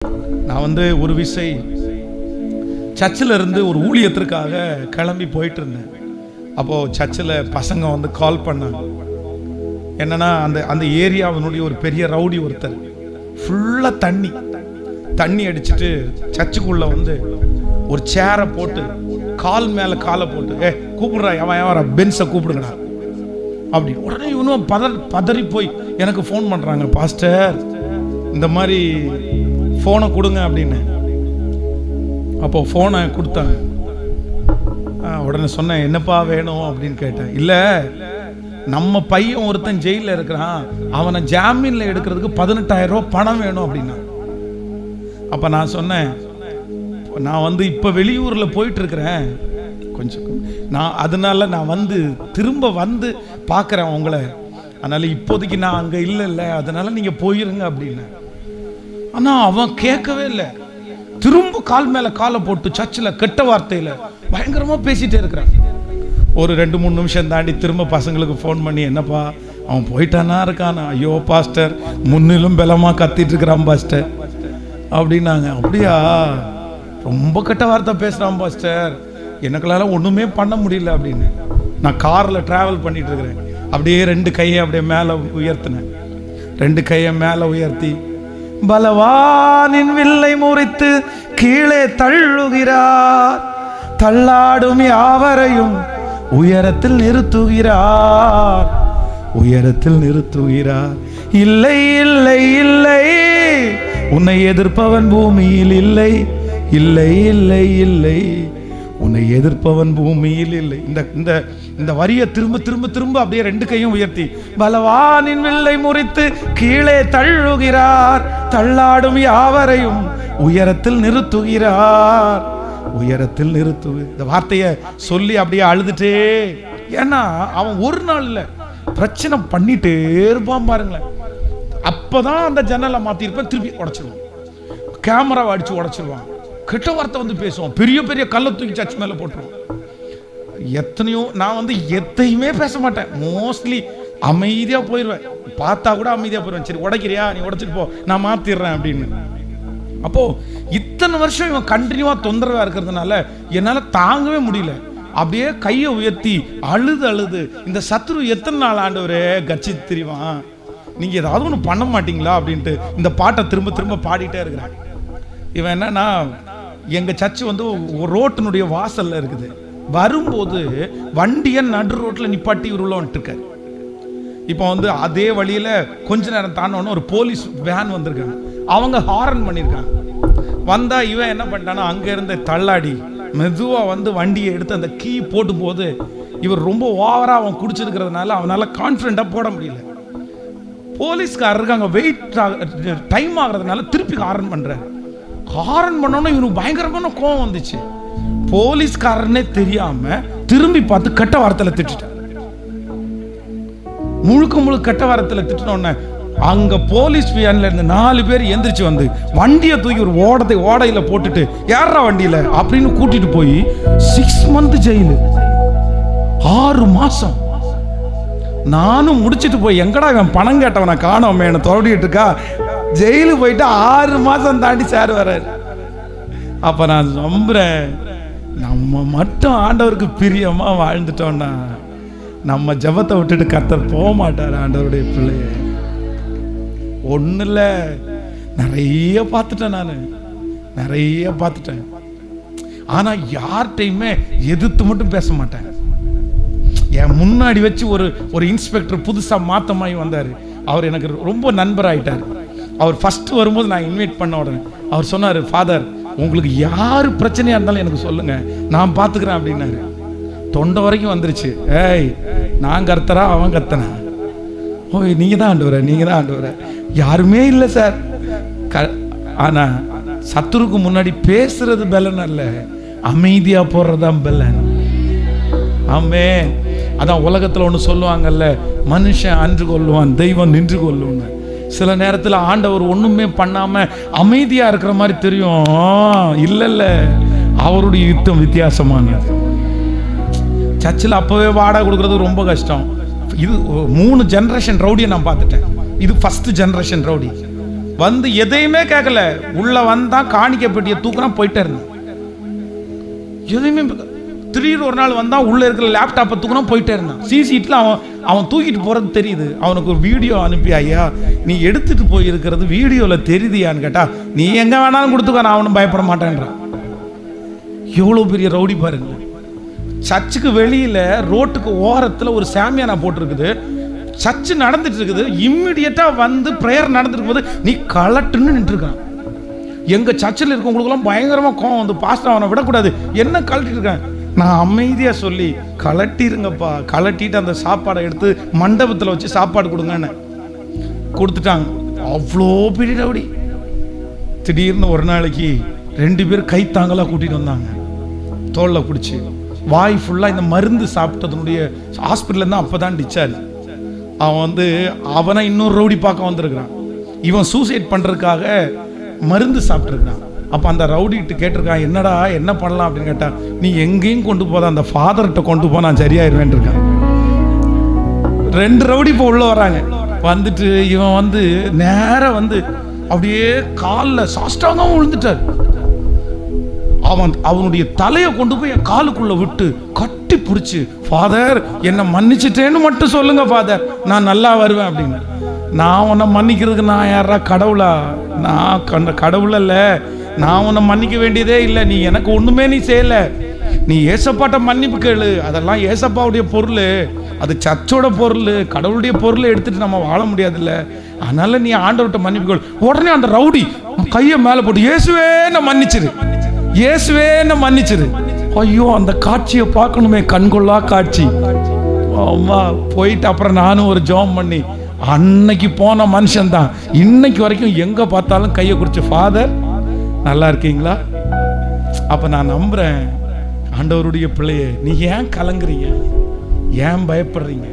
நான் வந்து ஒரு விசை சர்ச்சில் இருந்து ஒரு ஊழியத்திற்காக கிளம்பி போயிட்டு இருந்தேன். அப்போது சர்ச்சில் பசங்க வந்து கால் பண்ணாங்க. என்னன்னா அந்த ஏரியாவினுடைய ஒரு பெரிய ரவுடி ஒருத்தர் ஃபுல்லாக தண்ணி அடிச்சுட்டு சர்ச்சுக்குள்ளே வந்து ஒரு சேரை போட்டு கால் மேலே காலை போட்டு கூப்பிடுறா எவன் பென்ஸை கூப்பிடுங்கடா அப்படி. உடனே இவனும் பதறி போய் எனக்கு ஃபோன் பண்ணுறாங்க, பாஸ்டர் இந்த மாதிரி ஃபோனை கொடுங்க அப்படின்னு. அப்போ ஃபோனை கொடுத்தாங்க. உடனே சொன்னேன், என்னப்பா வேணும் அப்படின்னு கேட்டேன். இல்லை, நம்ம பையன் ஒருத்தன் ஜெயிலில் இருக்கிறான், அவனை ஜாமீனில் எடுக்கிறதுக்கு 18,000 ரூபா பணம் வேணும் அப்படின்னா. அப்போ நான் சொன்னேன், நான் வந்து இப்போ வெளியூரில் போயிட்டு இருக்கிறேன் கொஞ்சம், அதனால நான் வந்து திரும்ப வந்து பார்க்குறேன் உங்களை, அதனால் இப்போதைக்கு நான் அங்கே இல்லை, அதனால நீங்கள் போயிருங்க அப்படின்னு. ஆனால் அவன் கேட்கவே இல்லை. திரும்ப கால் மேலே காலை போட்டு சர்ச்சில் கெட்ட வார்த்தையில் பயங்கரமாக பேசிகிட்டே இருக்கிறான். ஒரு 2-3 நிமிஷம் தாண்டி திரும்ப பசங்களுக்கு ஃபோன் பண்ணி, என்னப்பா அவன் போயிட்டானா இருக்கானா? ஐயோ பாஸ்டர், முன்னிலும் பலமாக கத்திட்டு இருக்கிறான் பாஸ்டர் அப்படின்னாங்க. அப்படியா, ரொம்ப கெட்ட வார்த்தை பேசுகிறான் பாஸ்டர், எனக்களால் ஒன்றுமே பண்ண முடியல அப்படின்னு. நான் காரில் ட்ராவல் பண்ணிட்டு இருக்கிறேன். அப்படியே 2 கையை அப்படியே மேலே உயர்த்தினேன். 2 கையை மேலே உயர்த்தி, பலவானின் வில்லை முறித்து கீழே தள்ளுகிறார், தள்ளாடும் யாவரையும் உயரத்தில் நிறுத்துகிறார், உயரத்தில் நிறுத்துகிறார். இல்லை இல்லை இல்லை, உன்னை எதிர்ப்பவன் பூமியில் இல்லை, இல்லை இல்லை இல்லை, உன்னை எதிர்ப்பவன் பூமியில் இல்லை. இந்த வரியை திரும்ப திரும்ப திரும்ப அப்படியே 2 கையும் உயர்த்தி, பலவானின் வில்லை முறித்து கீழே தள்ளுகிறார், தள்ளாடும் யாவரையும் உயரத்தில் நிறுத்துகிறார், உயரத்தில் நிறுத்து. இந்த வார்த்தையை சொல்லி அப்படியே அழுதுட்டே. ஏன்னா அவன் ஒரு நாள் இல்லை, பிரச்சனை பண்ணிட்டே இருப்பான் பாருங்களேன். அப்போதான் அந்த ஜன்னலை மாற்றிருப்பேன், திருப்பி உடைச்சிருவான், கேமராவை அடித்து உடைச்சிருவான், கெட்ட வார்த்தை வந்து பேசுவான், பெரிய பெரிய கல்லை தூக்கி சர்ச் மேலே போட்டுருவான். எத்தனையோ நான் வந்து எதையுமே பேச மாட்டேன், மோஸ்ட்லி அமைதியாக போயிடுவேன். பார்த்தா கூட அமைதியாக போயிடுவேன். சரி உடைக்கிறியா, நீ உடைச்சிட்டு போ, நான் மாற்றிடுறேன் அப்படின்னு. அப்போது இத்தனை வருஷம் இவன் கண்டினியூவாக தொந்தரவாக இருக்கிறதுனால என்னால் தாங்கவே முடியல. அப்படியே கையை உயர்த்தி அழுது இந்த சத்ரு எத்தனை நாள் ஆண்டவரே கட்சி தெரியுமா, நீங்கள் ஏதாவது ஒன்று பண்ண மாட்டீங்களா அப்படின்ட்டு இந்த பாட்டை திரும்ப திரும்ப பாடிட்டே இருக்கிறான். இவன் என்னன்னா, எங்கள் சர்ச்சு வந்து ரோட்டினுடைய வாசலில் இருக்குது. வரும்போது வண்டியை நடு ரோட்டில் நிப்பாட்டி உள்ள வந்துட்டுருக்காரு. இப்போ வந்து அதே வழியில் கொஞ்ச நேரம் தாண்டோன்னு ஒரு போலீஸ் வேன் வந்திருக்காங்க. அவங்க ஹாரன் பண்ணியிருக்காங்க. வந்தால் இவன் என்ன பண்ணிட்டானா, அங்கே இருந்த தள்ளாடி மெதுவாக வந்து வண்டியை எடுத்து அந்த கீ போட்டும்போது இவர் ரொம்ப ஓவராக அவன் குடிச்சிருக்கிறதுனால அவனால் கான்ஃபிடென்ட்டாக போட முடியல. போலீஸ்காரருக்கு அங்கே டைம் ஆகிறதுனால திருப்பி ஹாரன் பண்ணுறாரு. ஹாரன் பண்ணோன்னா இவனுக்கு பயங்கரமான கோவம் வந்துச்சு. போலீஸ்காரனே தெரியாம திரும்பி பார்த்து கெட்ட வார்த்தையில திட்டான். முழுக்க கெட்ட வார்த்தையில திட்டினோன்னு அங்க போலீஸ் வேன்ல இருந்து 4 பேர் எந்திரிச்சு வந்து வண்டியை தூக்கி ஒரு ஓடையில போட்டுட்டு, யாரா வண்டியில அப்படின்னு கூட்டிட்டு போய் 6 மந்த் ஜெயிலு, 6 மாசம். நானும் முடிச்சிட்டு போய், எங்கடா இவன் பணம் கேட்டவனை காணோமே, என்ன தொடடிட்டு இருக்கா, ஜெயிலு போயிட்டு 6 மாசம் தாண்டி சார் வர்றாரு. அப்ப நான் நம்புறேன், நம்ம மட்டும் ஆண்டவருக்கு பிரியமா வாழ்ந்துட்டோம்னா நம்ம ஜெபத்தை விட்டுட்டு கர்த்தர் போக மாட்டார். ஆண்டவருடைய பிள்ளைய ஒன்றும் இல்லை, நிறைய பார்த்துட்டேன், நான் நிறைய பார்த்துட்டேன். ஆனா யார்கிட்டையுமே எதிர்த்து மட்டும் பேச மாட்டேன். என் முன்னாடி வச்சு ஒரு இன்ஸ்பெக்டர் புதுசா மாத்தமாயி வந்தாரு. அவர் எனக்கு ரொம்ப நண்பராயிட்டார். அவர் ஃபர்ஸ்ட் வரும்போது நான் இன்வைட் பண்ண உடனே அவர் சொன்னார், ஃபாதர் உங்களுக்கு யார் பிரச்சனையா இருந்தாலும் எனக்கு சொல்லுங்க, நான் பார்த்துக்கிறேன் அப்படின்னாரு. தொண்டை வரைக்கும் வந்துருச்சு. நான் கர்த்தரா அவன் கர்த்தனா? ஓய் நீங்க தான் ஆண்டவரே, நீங்க தான் ஆண்டவரே. யாருமே இல்லை சார். ஆனா சத்துருக்கு முன்னாடி பேசுறது பலன் அல்ல, அமைதியா போடுறதான் பலன். ஆமென். அதான் உலகத்துல ஒன்று சொல்லுவாங்கல்ல, மனுஷன் அன்று கொள்ளுவான், தெய்வம் நின்று கொள்ளும். சில நேரத்தில் ஆண்டவர் ஒண்ணுமே பண்ணாம அமைதியா இருக்கிற மாதிரி தெரியும். இல்ல, அவருடைய யுத்தம் வித்தியாசமானது. சர்ச்சில் அப்பவே வாடகை கொடுக்கறது ரொம்ப கஷ்டம். இது 3 ஜெனரேஷன் ரவுடியை நான் பார்த்துட்டேன். இது ஃபர்ஸ்ட் ஜெனரேஷன் ரவுடி. வந்து எதையுமே கேட்கல. உள்ள வந்தா காணிக்க பெட்டியை தூக்குறான், போயிட்டே இருந்தான். எதுவுமே திடீர்னு ஒரு நாள் வந்தா உள்ள இருக்கிற லேப்டாப்பை தூக்குறான், போயிட்டே இருந்தான். சிசிடில அவன் தூக்கிட்டு போறது தெரியுது. அவனுக்கு ஒரு வீடியோ அனுப்பி, ஐயா நீ எடுத்துட்டு போயிருக்கிறது வீடியோல தெரியுதியான்னு கேட்டா, நீ எங்க வேணாலும் கொடுத்துக்க, நான் அவனும் பயப்பட மாட்டேன்றான். எவ்வளவு பெரிய ரவுடி பாருங்க. சர்ச்சுக்கு வெளியில ரோட்டுக்கு ஓரத்துல ஒரு சாமியானா போட்டிருக்குது. சர்ச்சு நடந்துட்டு இருக்குது. இம்மிடியட்டா வந்து பிரேயர் நடந்துட்டு போது நீ கலட்டுன்னு நின்று இருக்கான். எங்க சர்ச்சில் இருக்கவங்களுக்கெல்லாம் பயங்கரமா கோவம் வந்து, பாஸ்டர் அவனை விடக்கூடாது, என்ன கலட்டிட்டு இருக்கான். நான் அமைதியா சொல்லி, கலட்டிருங்கப்பா, கலட்டிட்டு அந்த சாப்பாடை எடுத்து மண்டபத்தில் வச்சு சாப்பாடு கொடுங்கன்னு கொடுத்துட்டாங்க. அவ்வளோ பெரிய ரவுடி. திடீர்னு ஒரு நாளைக்கு 2 பேர் கை தாங்களா கூட்டிட்டு வந்தாங்க, தோல்ல பிடிச்சி. வாய் ஃபுல்லா இந்த மருந்து சாப்பிட்டதனுடைய ஹாஸ்பிட்டல் இருந்தா அப்பதான் டிச்சார்ஜ். அவன் வந்து அவனை இன்னொரு ரவுடி பார்க்க வந்திருக்கிறான். இவன் சூசைட் பண்றதுக்காக மருந்து சாப்பிட்டுருக்கான். அப்ப அந்த ரவுடிட்டு கேட்டிருக்கான், என்னடா என்ன பண்ணலாம் அப்படின்னு கேட்டா, நீ எங்கேயும் கொண்டு போத, அந்த ஃபாதர்கிட்ட கொண்டு போ, நான் சரியாயிருவேன் இருக்கான். 2 ரவுடி இப்போ உள்ள வராங்க. வந்துட்டு இவன் வந்து நேர வந்து அப்படியே காலில் சாஷ்டாங்கம் விழுந்துட்டார். அவனுடைய தலையை கொண்டு போய் என் காலுக்குள்ள விட்டு கட்டி பிடிச்சு, ஃபாதர் என்ன மன்னிச்சிட்டேன்னு மட்டும் சொல்லுங்க ஃபாதர், நான் நல்லா வருவேன் அப்படின்னு. நான் உன்னை மன்னிக்கிறதுக்கு நான் யாரா கடவுளா? நான் கடவுள் அல்ல. நான் உன்னை மன்னிக்க வேண்டியதே இல்லை. நீ எனக்கு ஒண்ணுமே நீ செய்யல. நீ ஏசப்பாட்ட மன்னிப்பு கேளு. அதெல்லாம் ஏசப்பாவுடைய பொருள், அது சர்ச்சோட பொருள். கடவுளுடைய பொருளை எடுத்துட்டு நம்ம வாழ முடியாதுல்ல. அதனால நீ ஆண்டவர்கிட்ட மன்னிப்பு கேளு. உடனே அந்த ரவுடி கையை மேல போட்டு, இயேசுவே என்ன மன்னிச்சிரு, இயேசுவே என்ன மன்னிச்சிரு. ஐயோ, அந்த காட்சியை பார்க்கணுமே, கண்கொள்ளா காட்சி. அம்மா போயிட்டு அப்புறம் நானும் ஒரு ஜெபம் பண்ணி, அன்னைக்கு போன மனுஷன் தான் இன்னைக்கு வரைக்கும் எங்க பார்த்தாலும் கையை குறிச்சு, ஃபாதர் நல்லா இருக்கீங்களா? அப்ப நான் நம்புறேன், ஆண்டவருடைய பிள்ளையே, நீ ஏன் கலங்குறீங்க, ஏன் பயப்படுறீங்க?